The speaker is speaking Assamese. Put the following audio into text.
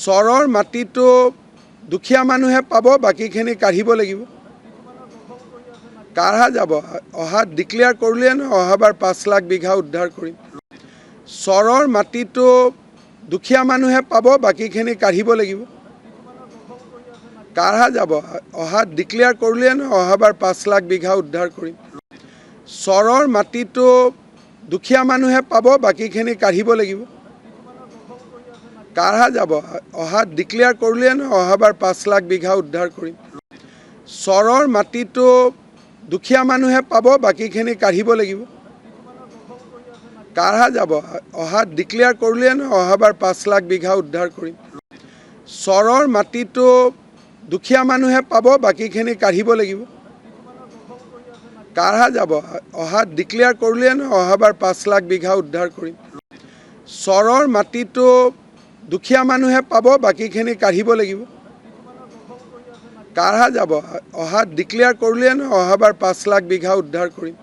চৰৰ মাটিটো দুখীয়া মানুহে পাব, বাকীখিনি কাঢ়িব লাগিব। কাঢ়া যাব। অহা ডিক্লেয়াৰ কৰিলে নহয়, অহাবাৰ 5 লাখ বিঘা উদ্ধাৰ কৰিম। চৰৰ মাটিটো দুখীয়া মানুহে পাব, বাকীখিনি কাঢ়িব লাগিব। কাঢ়া যাব। অহা ডিক্লেয়াৰ কৰিলে নহয়, অহাবাৰ 5 লাখ বিঘা উদ্ধাৰ কৰিম। চৰৰ মাটিটো দুখীয়া মানুহে পাব, বাকীখিনি কাঢ়িব লাগিব। কাঢ়া যাব। অহা ডিক্লেয়াৰ কৰিলে নহয়, অহাবাৰ 5 লাখ বিঘা উদ্ধাৰ কৰিম। চৰৰ মাটিটো দুখীয়া মানুহে পাব, বাকীখিনি কাঢ়িব লাগিব। কাঢ়া যাব। অহা ডিক্লেয়াৰ কৰিলে নহয়, অহাবাৰ 5 লাখ বিঘা উদ্ধাৰ কৰিম। চৰৰ মাটিটো দুখীয়া মানুহে পাব, বাকীখিনি কাঢ়িব লাগিব। কাঢ়া যাব। অহা ডিক্লেয়াৰ কৰিলে নহয়, অহাবাৰ 5 লাখ বিঘা উদ্ধাৰ কৰিম। চৰৰ মাটিটো দুখীয়া মানুহে পাব, বাকীখিনি কাঢ়িব লাগিব। কাঢ়া যাব। অহা ডিক্লেয়াৰ কৰিলে নহয়, অহাবাৰ 5 লাখ বিঘা উদ্ধাৰ কৰিম।